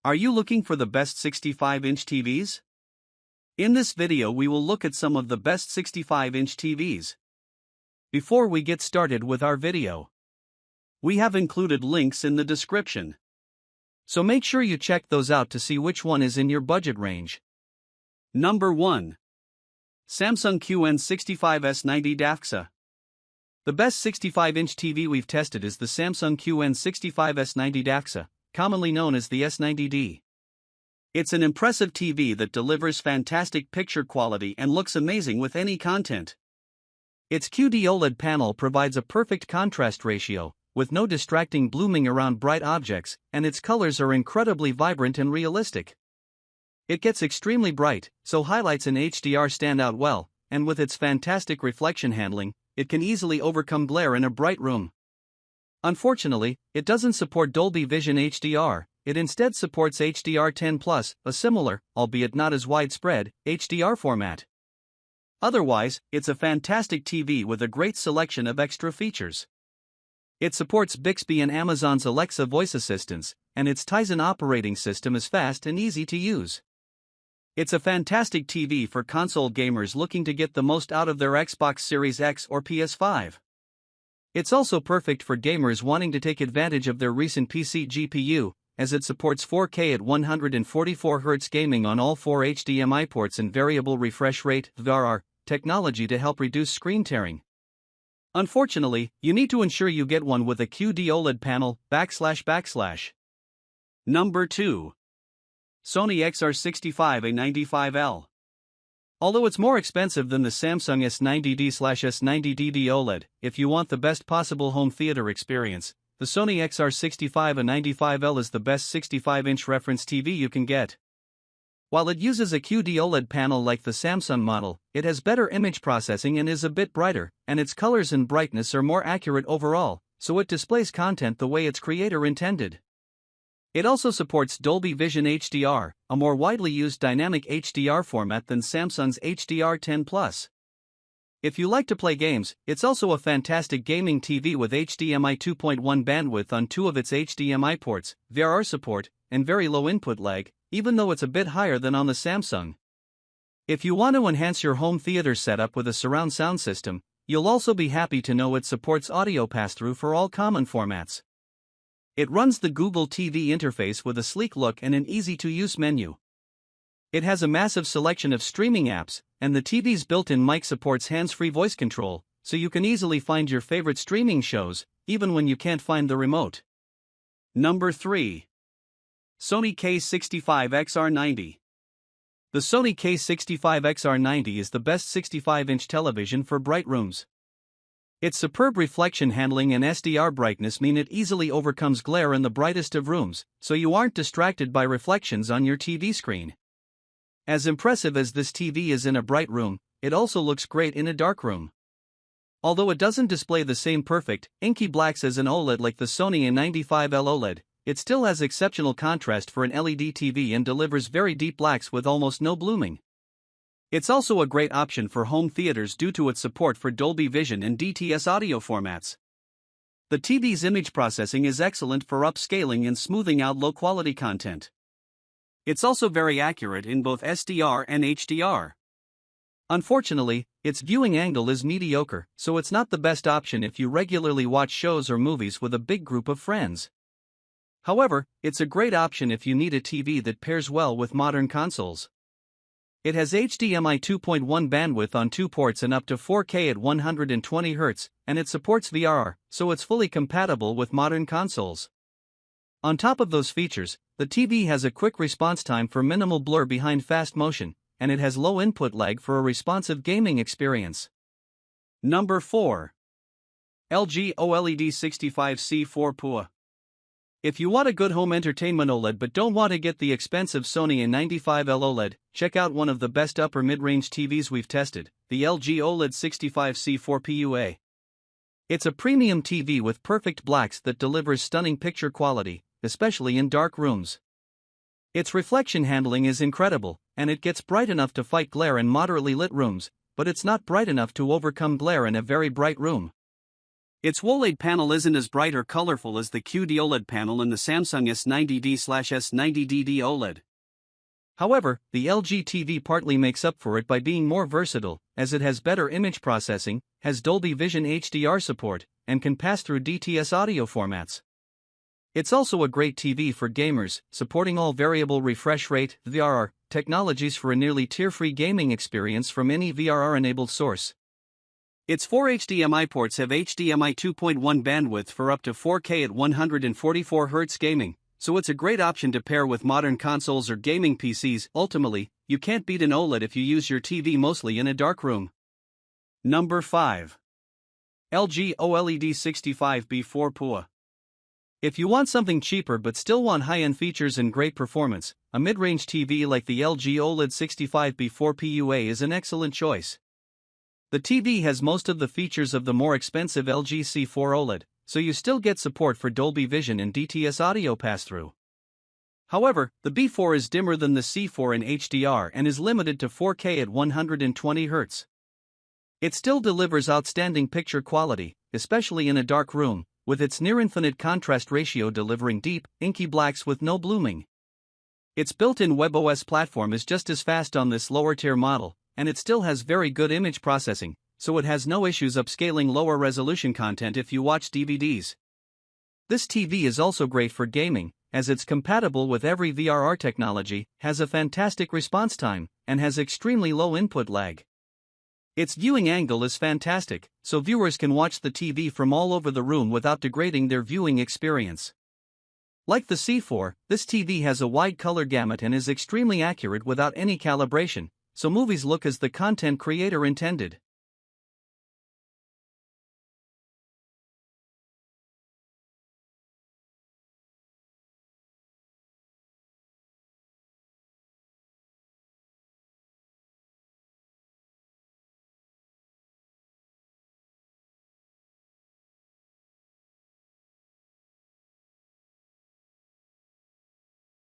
Are you looking for the best 65-inch TVs? In this video we will look at some of the best 65-inch TVs. Before we get started with our video, we have included links in the description. So make sure you check those out to see which one is in your budget range. Number 1. Samsung QN65S90 DAXA. The best 65-inch TV we've tested is the Samsung QN65S90 DAXA, commonly known as the S90D. It's an impressive TV that delivers fantastic picture quality and looks amazing with any content. Its QD OLED panel provides a perfect contrast ratio, with no distracting blooming around bright objects, and its colors are incredibly vibrant and realistic. It gets extremely bright, so highlights in HDR stand out well, and with its fantastic reflection handling, it can easily overcome glare in a bright room. Unfortunately, it doesn't support Dolby Vision HDR, it instead supports HDR10+, a similar, albeit not as widespread, HDR format. Otherwise, it's a fantastic TV with a great selection of extra features. It supports Bixby and Amazon's Alexa voice assistants, and its Tizen operating system is fast and easy to use. It's a fantastic TV for console gamers looking to get the most out of their Xbox Series X or PS5. It's also perfect for gamers wanting to take advantage of their recent PC GPU, as it supports 4K at 144Hz gaming on all 4 HDMI ports and variable refresh rate (VRR) technology to help reduce screen tearing. Unfortunately, you need to ensure you get one with a QD OLED panel, //. Number 2. Sony XR65A95L. Although it's more expensive than the Samsung S90D/S90DD OLED, if you want the best possible home theater experience, the Sony XR65A95L is the best 65-inch reference TV you can get. While it uses a QD OLED panel like the Samsung model, it has better image processing and is a bit brighter, and its colors and brightness are more accurate overall, so it displays content the way its creator intended. It also supports Dolby Vision HDR, a more widely used dynamic HDR format than Samsung's HDR10+. If you like to play games, it's also a fantastic gaming TV with HDMI 2.1 bandwidth on 2 of its HDMI ports, VRR support, and very low input lag, even though it's a bit higher than on the Samsung. If you want to enhance your home theater setup with a surround sound system, you'll also be happy to know it supports audio pass-through for all common formats. It runs the Google TV interface with a sleek look and an easy-to-use menu. It has a massive selection of streaming apps, and the TV's built-in mic supports hands-free voice control, so you can easily find your favorite streaming shows, even when you can't find the remote. Number 3. Sony K-65XR90. The Sony K-65XR90 is the best 65-inch television for bright rooms. Its superb reflection handling and SDR brightness mean it easily overcomes glare in the brightest of rooms, so you aren't distracted by reflections on your TV screen. As impressive as this TV is in a bright room, it also looks great in a dark room. Although it doesn't display the same perfect, inky blacks as an OLED like the Sony A95L OLED, it still has exceptional contrast for an LED TV and delivers very deep blacks with almost no blooming. It's also a great option for home theaters due to its support for Dolby Vision and DTS audio formats. The TV's image processing is excellent for upscaling and smoothing out low-quality content. It's also very accurate in both SDR and HDR. Unfortunately, its viewing angle is mediocre, so it's not the best option if you regularly watch shows or movies with a big group of friends. However, it's a great option if you need a TV that pairs well with modern consoles. It has HDMI 2.1 bandwidth on 2 ports and up to 4K at 120Hz, and it supports VRR, so it's fully compatible with modern consoles. On top of those features, the TV has a quick response time for minimal blur behind fast motion, and it has low input lag for a responsive gaming experience. Number 4. LG OLED 65C4 PUA. If you want a good home entertainment OLED but don't want to get the expensive Sony A95L OLED, check out one of the best upper mid-range TVs we've tested, the LG OLED 65C4 PUA. It's a premium TV with perfect blacks that delivers stunning picture quality, especially in dark rooms. Its reflection handling is incredible, and it gets bright enough to fight glare in moderately lit rooms, but it's not bright enough to overcome glare in a very bright room. Its OLED panel isn't as bright or colorful as the QD OLED panel in the Samsung S90D/S90DD OLED. However, the LG TV partly makes up for it by being more versatile, as it has better image processing, has Dolby Vision HDR support, and can pass through DTS audio formats. It's also a great TV for gamers, supporting all variable refresh rate (VRR) technologies for a nearly tear-free gaming experience from any VRR-enabled source. Its 4 HDMI ports have HDMI 2.1 bandwidth for up to 4K at 144Hz gaming, so it's a great option to pair with modern consoles or gaming PCs. Ultimately, you can't beat an OLED if you use your TV mostly in a dark room. Number 5. LG OLED 65B4 PUA. If you want something cheaper but still want high-end features and great performance, a mid-range TV like the LG OLED 65B4 PUA is an excellent choice. The TV has most of the features of the more expensive LG C4 OLED, so you still get support for Dolby Vision and DTS audio pass-through. However, the B4 is dimmer than the C4 in HDR and is limited to 4K at 120Hz. It still delivers outstanding picture quality, especially in a dark room, with its near-infinite contrast ratio delivering deep, inky blacks with no blooming. Its built-in WebOS platform is just as fast on this lower-tier model, and it still has very good image processing, so it has no issues upscaling lower-resolution content if you watch DVDs. This TV is also great for gaming, as it's compatible with every VRR technology, has a fantastic response time, and has extremely low input lag. Its viewing angle is fantastic, so viewers can watch the TV from all over the room without degrading their viewing experience. Like the C4, this TV has a wide color gamut and is extremely accurate without any calibration, so movies look as the content creator intended.